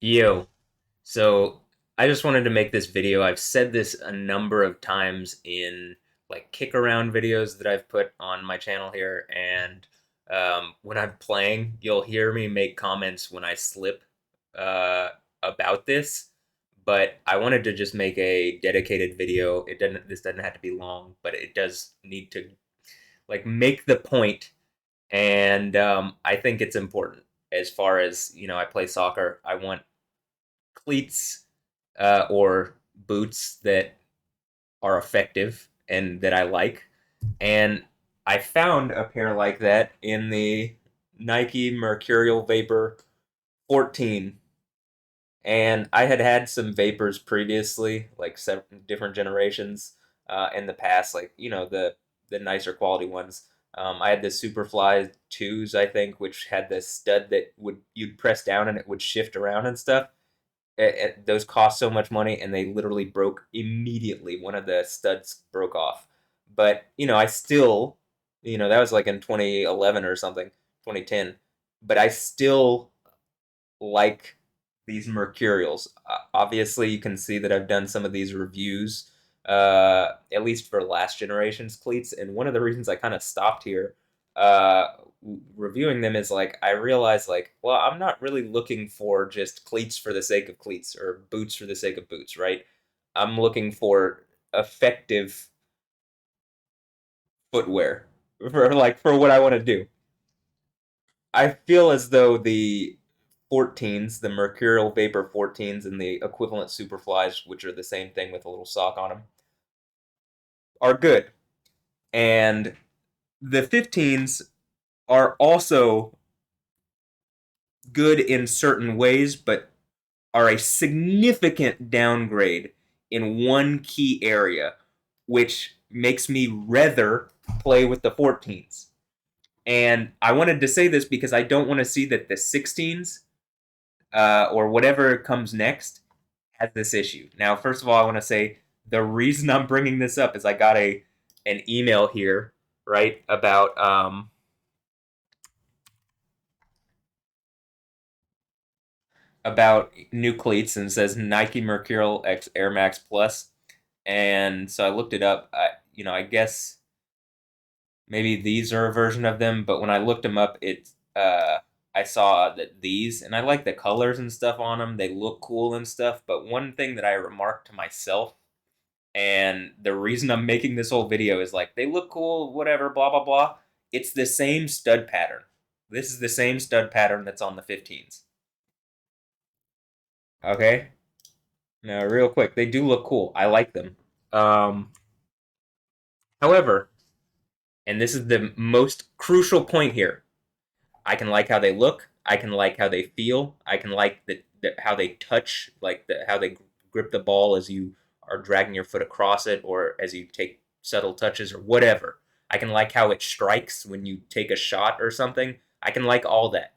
Yo, so I just wanted to make this video. I've said this a number of times in like kick around videos that I've put on my channel here, and when I'm playing, you'll hear me make comments when I slip uh, about this. But I wanted to just make a dedicated video. This doesn't have to be long, but it does need to like make the point, and I think it's important as far as I play soccer. I want cleats or boots that are effective and that I like. And I found a pair like that in the Nike Mercurial Vapor 14. And I had had some Vapors previously, like seven different generations in the past, like, the nicer quality ones. I had the Superfly 2s, I think, which had this stud that you'd press down and it would shift around and stuff. Those cost so much money, and they literally broke immediately. One of the studs broke off, but I still, that was like in 2011 or something, 2010. But I still like these Mercurials. Obviously, you can see that I've done some of these reviews, at least for last generation's cleats. And one of the reasons I kind of stopped here, uh, reviewing them is like I realized like, well, I'm not really looking for just cleats for the sake of cleats or boots for the sake of boots, right? I'm looking for effective footwear for what I want to do. I feel as though the 14s, the Mercurial Vapor 14s, and the equivalent Superflies, which are the same thing with a little sock on them, are good. And the 15s are also good in certain ways, but are a significant downgrade in one key area, which makes me rather play with the 14s. And I wanted to say this because I don't want to see that the 16s or whatever comes next has this issue. Now, first of all, I want to say the reason I'm bringing this up is I got an email here, right, about new cleats, and it says Nike Mercurial X Air Max Plus. And so I looked it up. I guess maybe these are a version of them, but when I looked them up, I saw that these, and I like the colors and stuff on them. They look cool and stuff. But one thing that I remarked to myself, and the reason I'm making this whole video is like they look cool, whatever, blah blah blah. It's the same stud pattern. This is the same stud pattern that's on the 15s. Okay? Now, real quick, they do look cool. I like them. Um, However, and this is the most crucial point here, I can like how they look. I can like how they feel. I can like how they touch, like how they grip the ball as you are dragging your foot across it, or as you take subtle touches, or whatever. I can like how it strikes when you take a shot or something. I can like all that.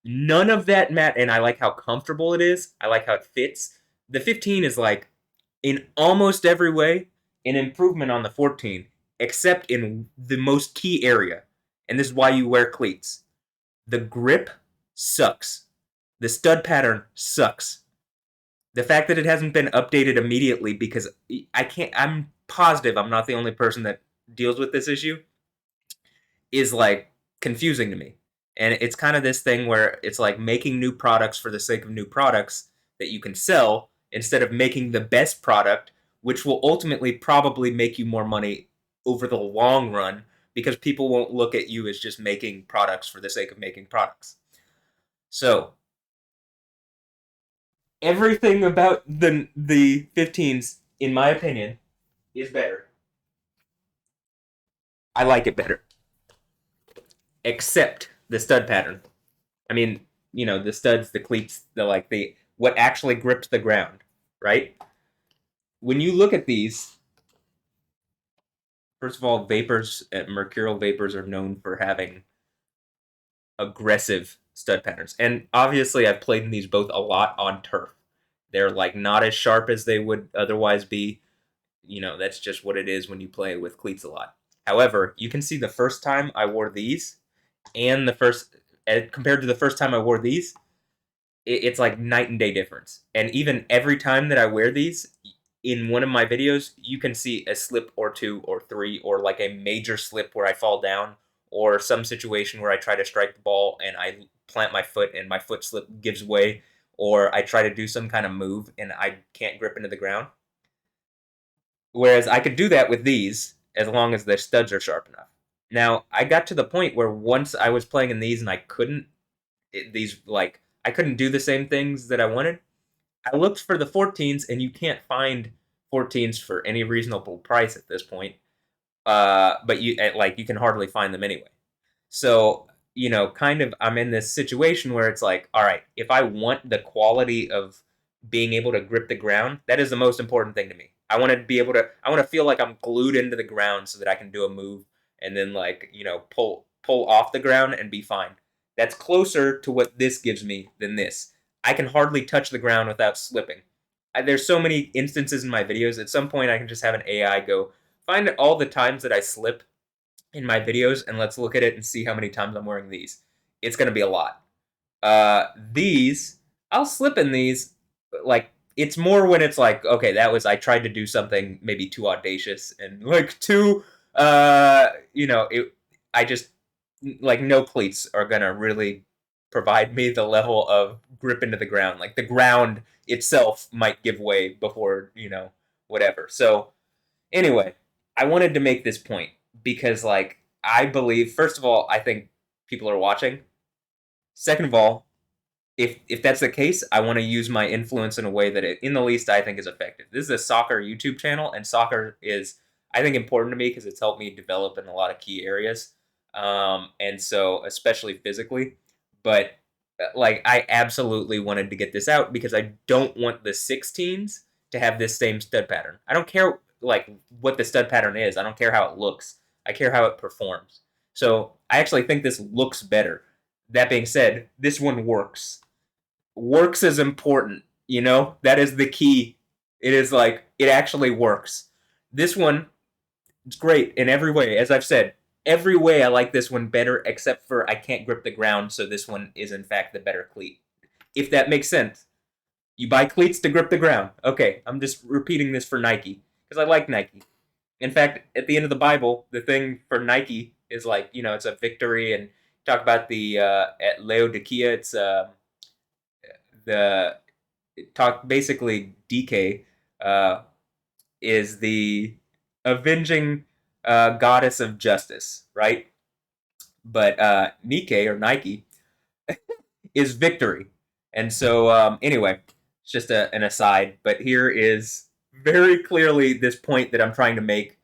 None of that matters, and I like how comfortable it is. I like how it fits. The 15 is like, in almost every way, an improvement on the 14, except in the most key area. And this is why you wear cleats. The grip sucks. The stud pattern sucks. The fact that it hasn't been updated immediately, because I'm positive I'm not the only person that deals with this issue, is like confusing to me. And it's kind of this thing where it's like making new products for the sake of new products that you can sell, instead of making the best product, which will ultimately probably make you more money over the long run, because people won't look at you as just making products for the sake of making products. So, everything about the 15s, in my opinion, is better. I like it better, except the stud pattern. I mean, the studs, the cleats, the what actually grips the ground, right? When you look at these, first of all, vapors, mercurial vapors are known for having aggressive stud patterns, and obviously, I've played in these both a lot on turf. They're like not as sharp as they would otherwise be. That's just what it is when you play with cleats a lot. However, you can see the first time I wore these, and compared to the first time I wore these, it's like night and day difference. And even every time that I wear these in one of my videos, you can see a slip or two or three, or like a major slip where I fall down, or some situation where I try to strike the ball and I plant my foot and my foot slip gives way, or I try to do some kind of move and I can't grip into the ground. Whereas I could do that with these as long as the studs are sharp enough. Now, I got to the point where once I was playing in these and I couldn't, these like, I couldn't do the same things that I wanted. I looked for the 14s, and you can't find 14s for any reasonable price at this point. But you can hardly find them anyway. So kind of, I'm in this situation where it's like, all right, if I want the quality of being able to grip the ground, that is the most important thing to me. I want to be able to. I want to feel like I'm glued into the ground so that I can do a move and then pull off the ground and be fine. That's closer to what this gives me than this. I can hardly touch the ground without slipping. There's so many instances in my videos. At some point, I can just have an AI go find all the times that I slip in my videos, and let's look at it and see how many times I'm wearing these. It's going to be a lot. These, I'll slip in these. Like, it's more when it's like, okay, I tried to do something maybe too audacious and like too, I just, like, no cleats are going to really provide me the level of grip into the ground. Like, the ground itself might give way before, whatever. So, anyway, I wanted to make this point because, like, I believe, first of all, I think people are watching. Second of all, if that's the case, I want to use my influence in a way that, in the least, I think is effective. This is a soccer YouTube channel, and soccer is, I think, important to me because it's helped me develop in a lot of key areas, and so especially physically. But like, I absolutely wanted to get this out because I don't want the 16s to have this same stud pattern. I don't care like what the stud pattern is. I don't care how it looks. I care how it performs. So I actually think this looks better. That being said, this one works. Works is important, That is the key. It is like, it actually works. This one, it's great in every way. As I've said, every way I like this one better, except for I can't grip the ground, so this one is in fact the better cleat. If that makes sense. You buy cleats to grip the ground. Okay, I'm just repeating this for Nike because I like Nike. In fact, at the end of the Bible, the thing for Nike is like, it's a victory, and talk about the at Laodicea, it's the talk basically DK uh, is the avenging goddess of justice, right? But Nike or Nike is victory, and so anyway, it's just an aside. But here is very clearly this point that I'm trying to make.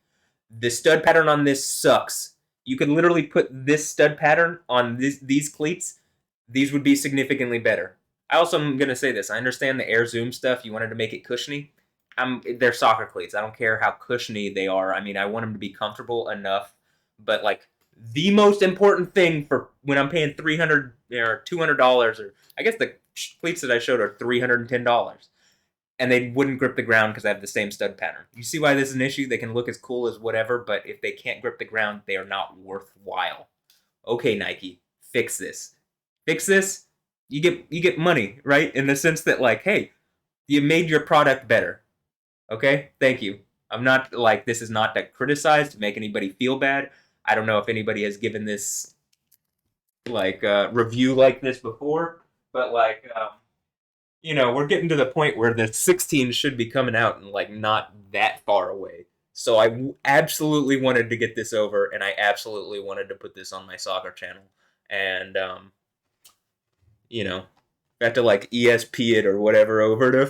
The stud pattern on this sucks. You could literally put this stud pattern on these cleats. These would be significantly better. I also am going to say this. I understand the Air Zoom stuff. You wanted to make it cushiony. They're soccer cleats. I don't care how cushiony they are. I mean, I want them to be comfortable enough. But, like, the most important thing for when I'm paying $300 or $200, or I guess the cleats that I showed are $310, and they wouldn't grip the ground because I have the same stud pattern. You see why this is an issue? They can look as cool as whatever, but if they can't grip the ground, they are not worthwhile. Okay, Nike, fix this. Fix this. You get money, right? In the sense that, like, hey, you made your product better. Okay, thank you. I'm not like, this is not to criticize, to make anybody feel bad. I don't know if anybody has given this like review like this before, but like we're getting to the point where the 16 should be coming out and like not that far away. So I absolutely wanted to get this over, and I absolutely wanted to put this on my soccer channel. And I have to like ESP it or whatever over to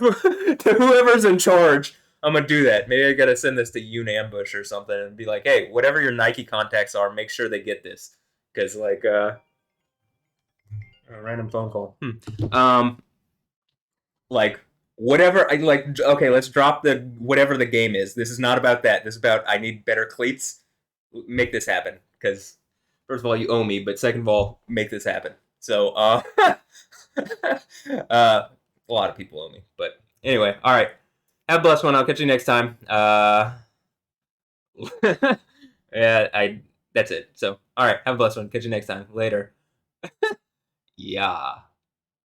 to whoever's in charge. I'm gonna do that. Maybe I gotta send this to Unambush or something and be like, hey, whatever your Nike contacts are, make sure they get this, because like a random phone call. Like, whatever I like, okay, let's drop the whatever the game is. This is not about that. This is about, I need better cleats. Make this happen, because first of all, you owe me, but second of all, make this happen. So a lot of people owe me, but anyway, all right, have a blessed one. I'll catch you next time. Yeah, I that's it. So all right, have a blessed one. Catch you next time. Later. Yeah.